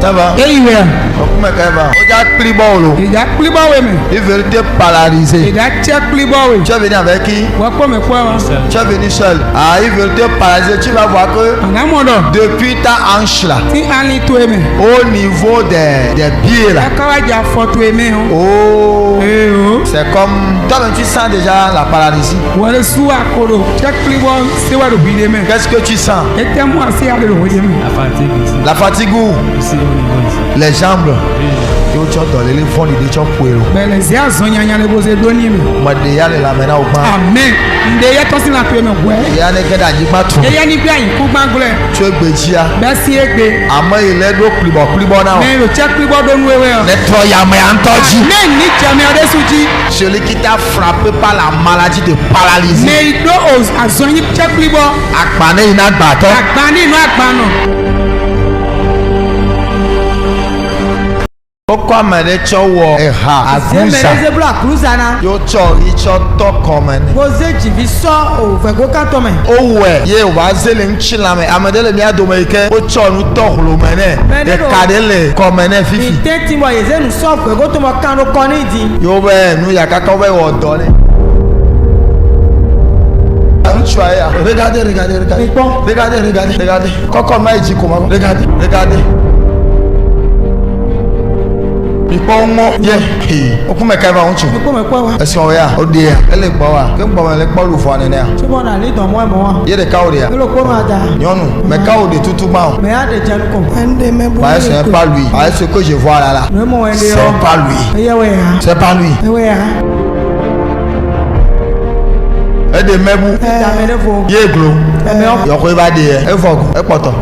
Ça va? Et ouais. Comment ça va? On a pris bon. Il a pris bon oui mais. Il veut te paralysé. Il a pris bon oui. Tu es venu avec qui? Ouais quoi mais quoi? Tu es venu seul. Ah, il veut te paralyser. Tu vas voir que depuis ta hanche là, au niveau des pieds là. Oh. C'est comme toi-même tu sens déjà la paralysie. Qu'est-ce que tu sens? La fatigue où? Les jambes. Tu as donné les fonds de ton poids. Mais déjà la main au bas. Amen. Il y a tu es bédia. Ama il est do plus bon now. Celui qui t'a frappé par la maladie de paralysie. Akbane ina gbato. Pourquoi me cho wo eha agusa yo cho icho to komen owe ye wa zele nchilame amedele mi adomeke o cho nu to holo mene e kadele komene fifi yo be nu ya kaka we odo ni regardez koko ma iji koma regardez Ipomo ye okume ka ba unchu esi o ya o de ya ele gbo wa ke gbo le gbo lu fo ani na ye de ka o de ya nyonu me ka o de tutu ma o ba se pas lui ba ce que je vois là c'est pas lui e de mebu ye glo yo ko ba de e fogu e poto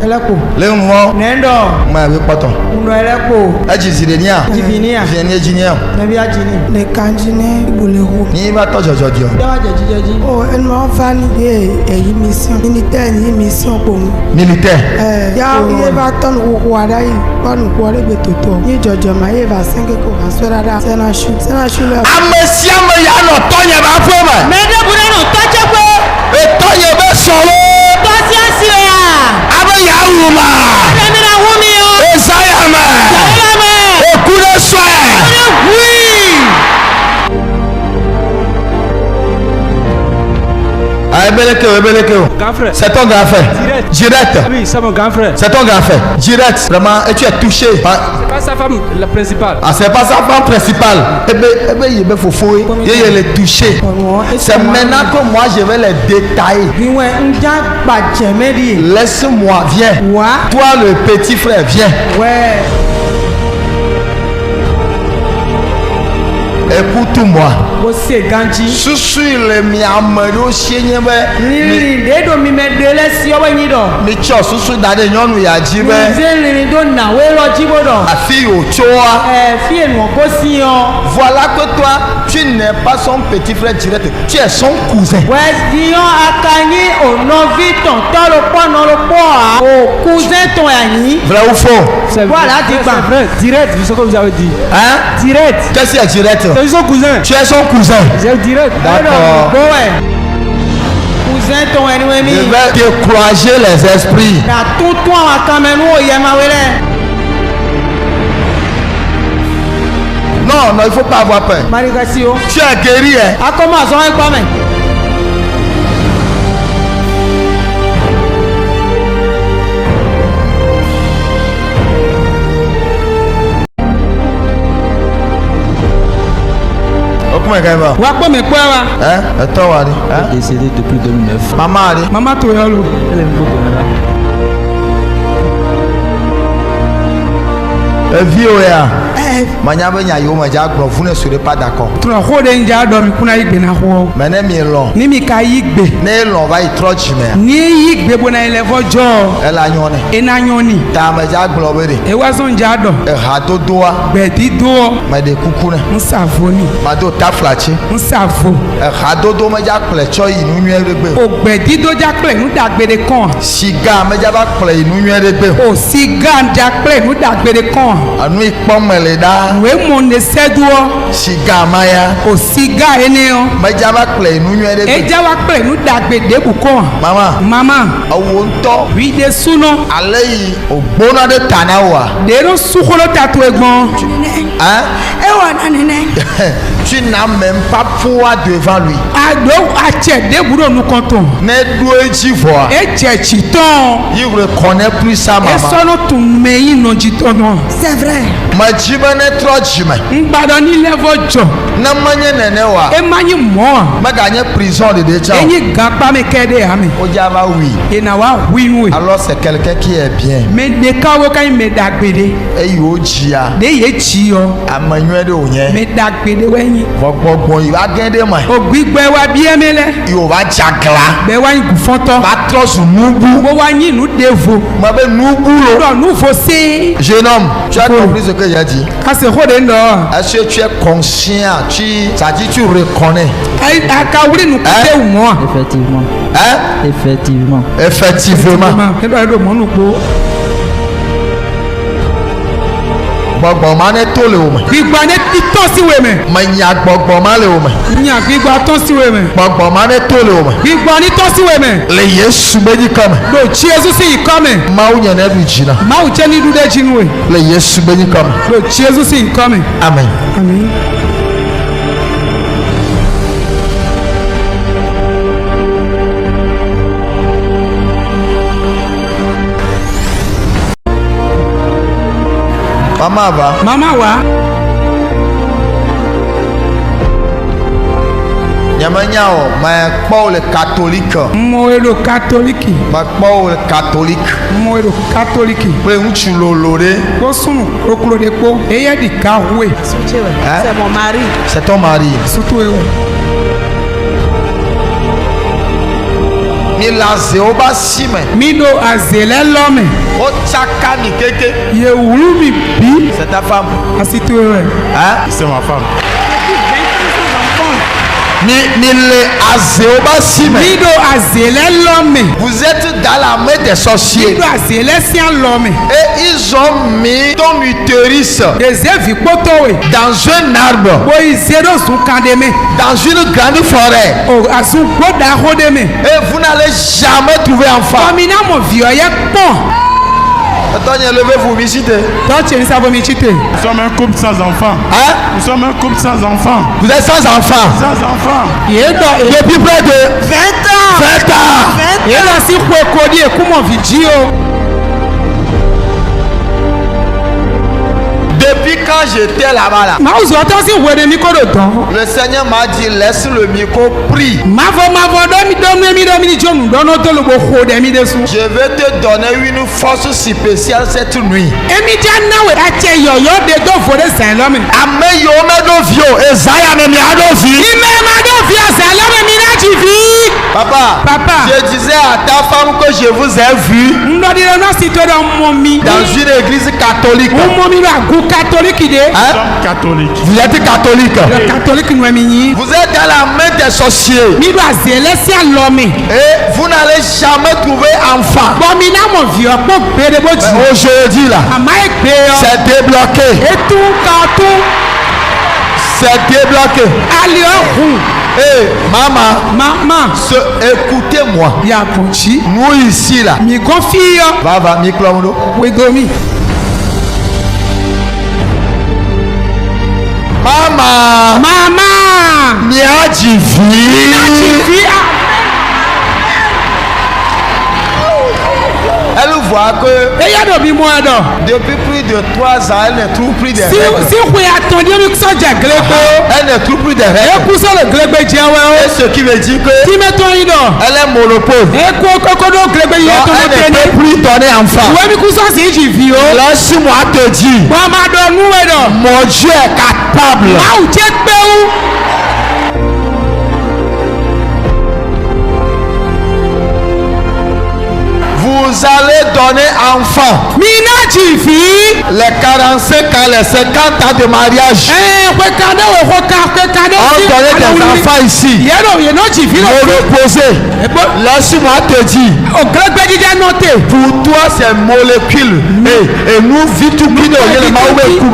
le nwo nendo ma be poto ndo elepo e ji sire ni a jivinia engineer na bi ajini le kanjine iboleho ni ba to jojo dio dawa jeji oh en ma fa ni eyi mission militaire ya ye ba ton ko ada yi panu ko le betoto ni jojo ma ye ba senge ko ba so dada sena shu le amesia me ya no to ye ba fo ma mede buna no toje pe e to ye be soro to si asi ya abe ya ruma ene na wumi o Isaiah ma o kure so Ebeleke. Grand frère. C'est ton grand frère. Direct. Oui, c'est mon grand frère. C'est ton grand frère. Direct. Vraiment, et tu es touché. C'est pas sa femme la principale. Ah, c'est pas sa femme principale. Il est touché. C'est maintenant que moi je vais les détailler. Laisse-moi, viens. Toi le petit frère, viens. Ouais. Écoute-moi. Ganji. Susu le mi amado sienye be. Ni do mi me dele si owe ni do. Mi cho susu dade nyonu ya ji be. Ni do na we lo ji bodo. Afi o choa. Fi enu ko si on. Voilà que toi, tu n'es pas son petit frère direct, tu es son cousin. Ouais, dion akanyi o no vi ton to lo po no lo po a. O cousin ton ani. Vrai ou faux? C'est voilà, c'est vrai. Direct, c'est ce que vous avez dit. Hein? Direct. Qu'est-ce qu'il y a direct? C'est son cousin. Tu es son cousin. C'est direct. D'accord. Bon ouais. Cousin ton ennemi. Je vais décourager les esprits. Na tout toi a Cameroun o yema wele. Non, il faut pas avoir peur. Marikasio. Tu es guéri, hein? A comment ça va pas mais? Comment est-ce qu'il va? Wa me quoi wa? Hein? Et toi, Wadi? Elle est décédée depuis 2009. Maman, Wadi? Maman to yolo. Elle est venue au Canada. VOA. Manyaba nya yo ma ja gbo vous ne serez pas d'accord. Tu na ho de nja do mi kuna igbe na ho. Mais ne mi lo. Ni mi ka igbe. Ne lo va i troch me. Ni igbe bona ile fojo. E la nyone. Ina nyoni. Ta ma ja gbo bere. E wa so nja do. E ha to doa. Be di do. Ma de kukune. Nsafo ni. Ma do ta flachi. Nsafo. E ha do ma ja ple cho yi nu nwe regbe. O gbe di do ja ple nu dagbede kan. Siga ma ja ba ple yi nu nwe regbe. O siga ja ple nu dagbede kan. anu ikpɔmɛ le da we mo ne seduo siga maya o siga eneo mɛdza ba kple nu nyuie ɖe eja wa kple nu dagbe de buko mama awo ŋutɔ wi de suno ale yi o gbona ɖe ta na wa de no sukolo tatu egbon Ewa na nene. tu na même pas pouvoir devant lui ado ache de buro nu konton ne do edzi vɔa eche chiton il reconnaît plus sa maman esono tun meyi no jitono C'est vrai. ma dzi be ne trɔ dzime ngbado ni levo jo ne menye nene wa emanyi mo meganye prison ɖeɖe tsã enyi gakpa me ke de ame o dza va wui ena wa winwe alors c'est quelqu'un qui est bien me deka wo kan me dagbe de eyi o dzia de ye chi yo ame nyuie ɖe wònye me dagbe de wenyi gbɔgbɔgbɔ yi va gɛ ɖe me ogbigbe wa bie me le yi o va dzagla be wa nyi gufonto va trɔ zu nubu wo wa nyi nu devo me be nubu lo do nu fo se jeune homme tu as compris ce que j'ai dit ase ho de ndo est-ce que tu es conscient ça dit tu reconnais ai aka wuri nu kute mo Effectivement. hein Effectivement. effectivement ma ke do mo nu po gbɔgbɔ ma ne to le wo me gbigba ne ito si we me menya gbɔgbɔ ma le wo me nya gbigba to si we me gbɔgbɔ ma ne to le wo me gbigba ni to si we me le yesu be dzi kame do Jesus yi come mawu nye ne du dzi na ma u che ni du de jinwe le yesu be dzi kame do Jesus yi come amen amen mama va mama wa nyamenya o ma kpɔ wo le catholique mo ero katoliki ma kpɔ wo le catholique mo ero katoliki kple ŋutsu lolo ɖe ko sunu oklo de po eye di ka we Hein? C'est mon mari. c'est ton mari surtout ewo mi la ze wo ba si me mi do azele lome o tsaka ni keke ye wulu mi bi c'est ta femme asitu ewe hein C'est ma femme. mi le aze wo ba si me mi do azele lome vous êtes dans la main des mi sorciers do azele sia lome et ils ont mis ton utérus eze vi kpoto we dans un arbre bo izero sun kande me dans une grande forêt o asun gboda ho de me et vous n'allez jamais trouver enfant komina mo vi oye pon attends levez-vous visitez to che nsa bo mi chite Nous sommes un couple sans enfants. hein Nous sommes un couple sans enfants. vous êtes sans enfant Sans enfants. ye do depuis près de 20 ans. 20 ans ye do si kwe kodi e kumo vi ji o depuis quand j'étais là-bas là ma uzo to si wede mi ko do don le Seigneur m'a dit laisse le micro prie mavo do mi jonu do no to lo bo ho de mi de su je vais te donner une force spéciale cette nuit emi ja na we ache yoyo de do fo de san lo mi ame yiwo meɖo vi o ezaya me miaɖo vi ime ma do fi san lo mi na ji vi papa je disais à ta femme que je vous ai vu ndo di no si to do mo mi dans une église catholique mo mi ba gu catholique de Nous hein sommes catholiques. vous êtes catholique le catholique no mi yin vous êtes dans la main des sorciers mi do azele sia lo mi et vous n'allez jamais trouver enfant bo mi na mo vi opo gbere bo ji aujourd'hui là ama egbe yo c'est débloqué etu ka tu c'est débloqué ali ohun et maman écoutez-moi ya ponchi nous ici là mi go fi yo va mi kplɔm ɖo we go mi mama miadzi na ji vi fi elle voit que eya do bi mo do depuis plus de 3 ans elle ne trouve plus de si règles si we atondi mi so je glebo elle ne trouve plus de e règles ku so le glebe je we et o ce qui veut dire que ti me to yin do elle est monopole e ku koko do glebe ye donc to mo elle ne teni peut plus donner enfant we mi ku so si ji fi o laisse-moi te dire wa ma do nu we do mon Dieu est capable ma u je pe u vous allez donner enfant mi na ji fi Les 45 ans, les 50 ans de mariage. On donnait des enfants ici. Me reposer. Laisse-moi te dire. Pour toi, c'est molécule. Et nous, vite tout qui nous le mauvais coup.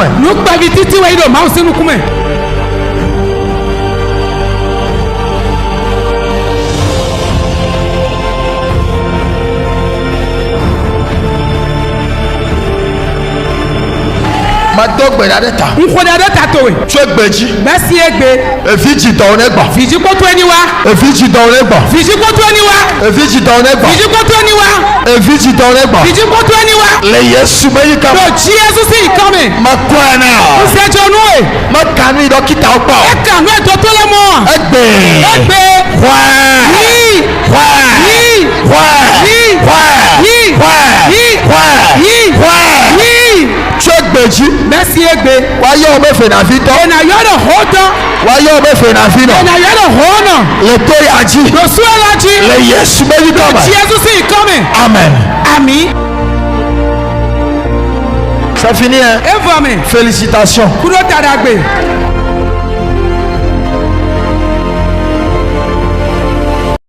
Ma dog be dade ta. Tu es beji. Efiji don egba. Efiji don egba. Efiji don egba. Efiji don egba. Le Yesu meyi ka. Ma kwa na. Ma kanu dokita opa. Egbe. Tu es beji. Wáyé ọmọ efe na fi tọ́. Wáyé ọmọ efe na fi nọ. Le tó yà jí. Le Yesu méjì kọ́mẹ̀. Amen. C'est fini hein. Félicitations.